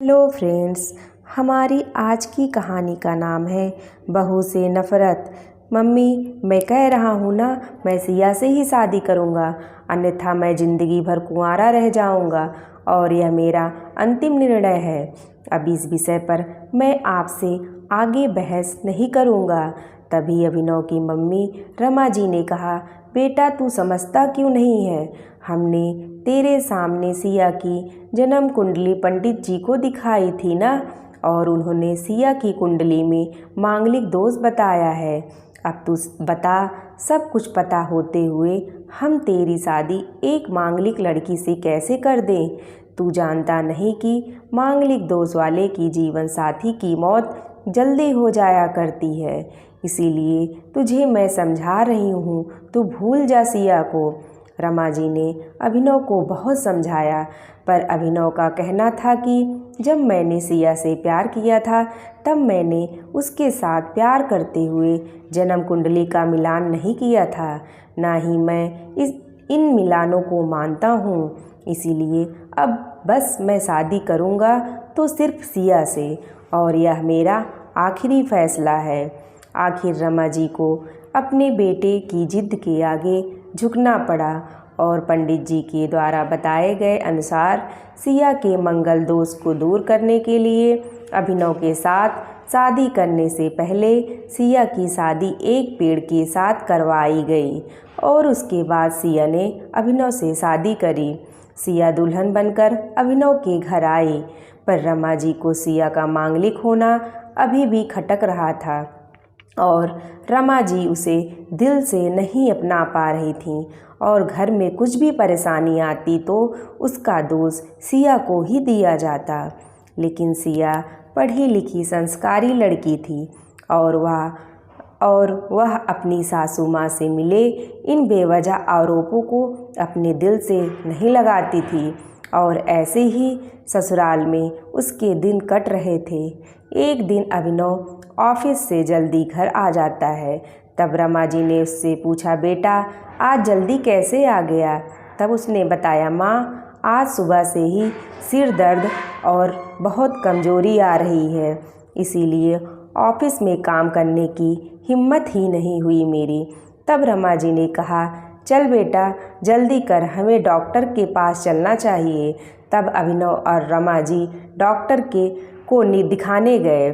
Hello friends, हमारी आज की कहानी का नाम है बहू से नफ़रत। मम्मी, मैं कह रहा हूँ ना, मैं सिया से ही शादी करूँगा, अन्यथा मैं ज़िंदगी भर कुंवारा रह जाऊँगा और यह मेरा अंतिम निर्णय है। अब इस विषय पर मैं आपसे आगे बहस नहीं करूँगा। तभी अभिनव की मम्मी रमा जी ने कहा, बेटा तू समझता क्यों नहीं है? हमने तेरे सामने सिया की जन्म कुंडली पंडित जी को दिखाई थी ना, और उन्होंने सिया की कुंडली में मांगलिक दोष बताया है। अब तू बता, सब कुछ पता होते हुए हम तेरी शादी एक मांगलिक लड़की से कैसे कर दें? तू जानता नहीं कि मांगलिक दोष वाले की जीवन साथी की मौत जल्दी हो जाया करती है। इसीलिए तुझे मैं समझा रही हूँ, तू भूल जा सिया को। रमा जी ने अभिनव को बहुत समझाया, पर अभिनव का कहना था कि जब मैंने सिया से प्यार किया था तब मैंने उसके साथ प्यार करते हुए जन्म कुंडली का मिलान नहीं किया था, ना ही मैं इन मिलानों को मानता हूँ। इसीलिए अब बस मैं शादी करूँगा तो सिर्फ सिया से, और यह मेरा आखिरी फैसला है। आखिर रमा जी को अपने बेटे की जिद के आगे झुकना पड़ा और पंडित जी के द्वारा बताए गए अनुसार सिया के मंगल दोष को दूर करने के लिए अभिनव के साथ शादी करने से पहले सिया की शादी एक पेड़ के साथ करवाई गई और उसके बाद सिया ने अभिनव से शादी करी। सिया दुल्हन बनकर अभिनव के घर आई, पर रमा जी को सिया का मांगलिक होना अभी भी खटक रहा था और रमा जी उसे दिल से नहीं अपना पा रही थीं, और घर में कुछ भी परेशानी आती तो उसका दोष सिया को ही दिया जाता। लेकिन सिया पढ़ी लिखी संस्कारी लड़की थी और वह अपनी सासू माँ से मिले इन बेवजह आरोपों को अपने दिल से नहीं लगाती थी, और ऐसे ही ससुराल में उसके दिन कट रहे थे। एक दिन अभिनव ऑफिस से जल्दी घर आ जाता है। तब रमा जी ने उससे पूछा, बेटा आज जल्दी कैसे आ गया? तब उसने बताया, माँ आज सुबह से ही सिर दर्द और बहुत कमज़ोरी आ रही है, इसीलिए ऑफिस में काम करने की हिम्मत ही नहीं हुई मेरी। तब रमा जी ने कहा, चल बेटा जल्दी कर, हमें डॉक्टर के पास चलना चाहिए। तब अभिनव और रमा जी डॉक्टर को दिखाने गए।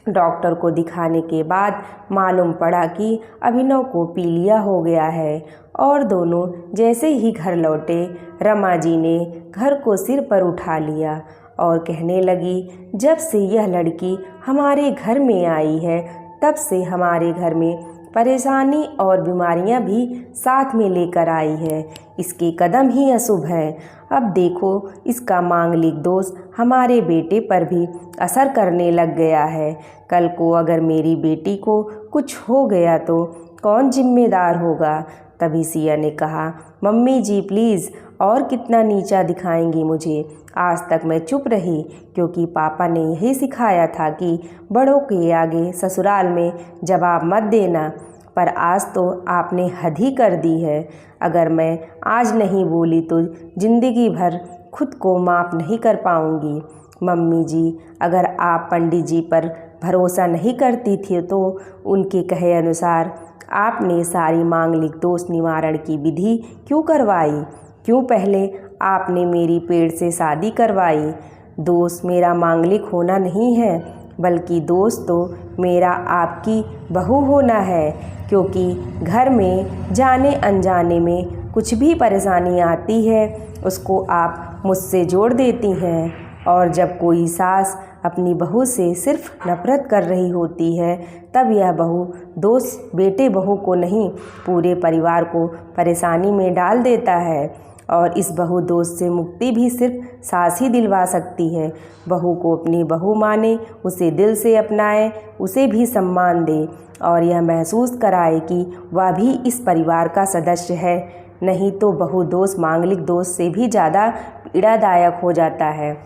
डॉक्टर को दिखाने के बाद मालूम पड़ा कि अभिनव को पीलिया हो गया है, और दोनों जैसे ही घर लौटे रमा जी ने घर को सिर पर उठा लिया और कहने लगी, जब से यह लड़की हमारे घर में आई है तब से हमारे घर में परेशानी और बीमारियां भी साथ में लेकर आई है। इसके कदम ही अशुभ हैं। अब देखो इसका मांगलिक दोष हमारे बेटे पर भी असर करने लग गया है। कल को अगर मेरी बेटी को कुछ हो गया तो कौन जिम्मेदार होगा? तभी सिया ने कहा, मम्मी जी प्लीज़, और कितना नीचा दिखाएंगी मुझे? आज तक मैं चुप रही क्योंकि पापा ने यही सिखाया था कि बड़ों के आगे ससुराल में जवाब मत देना, पर आज तो आपने हद ही कर दी है। अगर मैं आज नहीं बोली तो ज़िंदगी भर खुद को माफ़ नहीं कर पाऊँगी। मम्मी जी, अगर आप पंडित जी पर भरोसा नहीं करती थी तो उनके कहे अनुसार आपने सारी मांगलिक दोष निवारण की विधि क्यों करवाई? क्यों पहले आपने मेरी पेड़ से शादी करवाई? दोष मेरा मांगलिक होना नहीं है, बल्कि दोष तो मेरा आपकी बहू होना है, क्योंकि घर में जाने अनजाने में कुछ भी परेशानी आती है उसको आप मुझसे जोड़ देती हैं, और जब कोई सास अपनी बहू से सिर्फ नफरत कर रही होती है तब यह बहू दोष बेटे बहू को नहीं पूरे परिवार को परेशानी में डाल देता है, और इस बहू दोष से मुक्ति भी सिर्फ सास ही दिलवा सकती है। बहू को अपनी बहू माने, उसे दिल से अपनाए, उसे भी सम्मान दे और यह महसूस कराए कि वह भी इस परिवार का सदस्य है। नहीं तो बहू दोष मांगलिक दोष से भी ज़्यादा पीड़ादायक हो जाता है।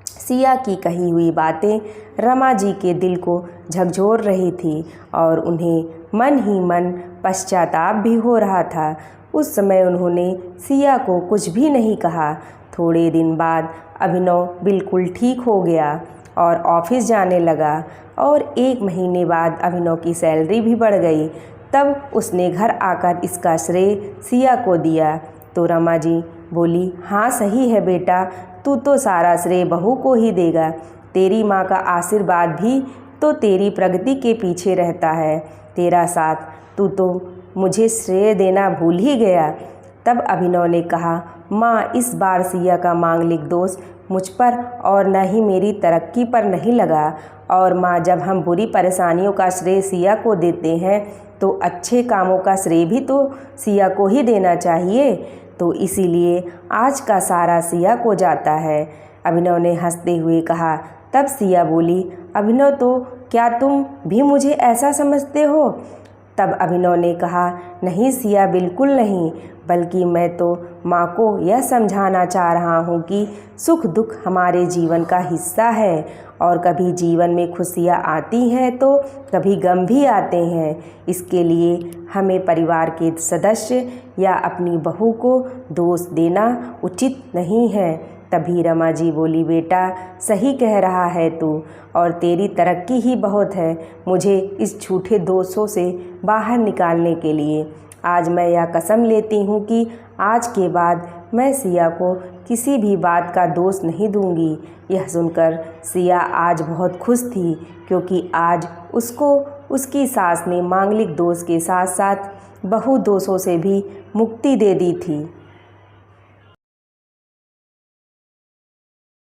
सिया की कही हुई बातें रमा जी के दिल को झकझोर रही थी और उन्हें मन ही मन पश्चाताप भी हो रहा था। उस समय उन्होंने सिया को कुछ भी नहीं कहा। थोड़े दिन बाद अभिनव बिल्कुल ठीक हो गया और ऑफिस जाने लगा और 1 महीने बाद अभिनव की सैलरी भी बढ़ गई। तब उसने घर आकर इसका श्रेय सिया को दिया। तो रमा जी बोली, हाँ सही है बेटा, तू तो सारा श्रेय बहू को ही देगा। तेरी माँ का आशीर्वाद भी तो तेरी प्रगति के पीछे रहता है। तेरा साथ, तू तो मुझे श्रेय देना भूल ही गया। तब अभिनव ने कहा, माँ इस बार सिया का मांगलिक दोष मुझ पर और न ही मेरी तरक्की पर नहीं लगा। और माँ, जब हम बुरी परेशानियों का श्रेय सिया को देते हैं तो अच्छे कामों का श्रेय भी तो सिया को ही देना चाहिए। तो इसीलिए आज का सारा सिया को जाता है। अभिनव ने हंसते हुए कहा। तब सिया बोली, अभिनव तो क्या तुम भी मुझे ऐसा समझते हो? तब अभिनव ने कहा, नहीं सिया, बिल्कुल नहीं, बल्कि मैं तो माँ को यह समझाना चाह रहा हूँ कि सुख दुख हमारे जीवन का हिस्सा है और कभी जीवन में खुशियाँ आती हैं तो कभी गम भी आते हैं। इसके लिए हमें परिवार के सदस्य या अपनी बहू को दोष देना उचित नहीं है। तभी रमा जी बोली, बेटा सही कह रहा है तू, और तेरी तरक्की ही बहुत है मुझे इस झूठे दोषों से बाहर निकालने के लिए। आज मैं यह कसम लेती हूँ कि आज के बाद मैं सिया को किसी भी बात का दोष नहीं दूंगी। यह सुनकर सिया आज बहुत खुश थी, क्योंकि आज उसको उसकी सास ने मांगलिक दोष के साथ साथ बहु दोषों से भी मुक्ति दे दी थी।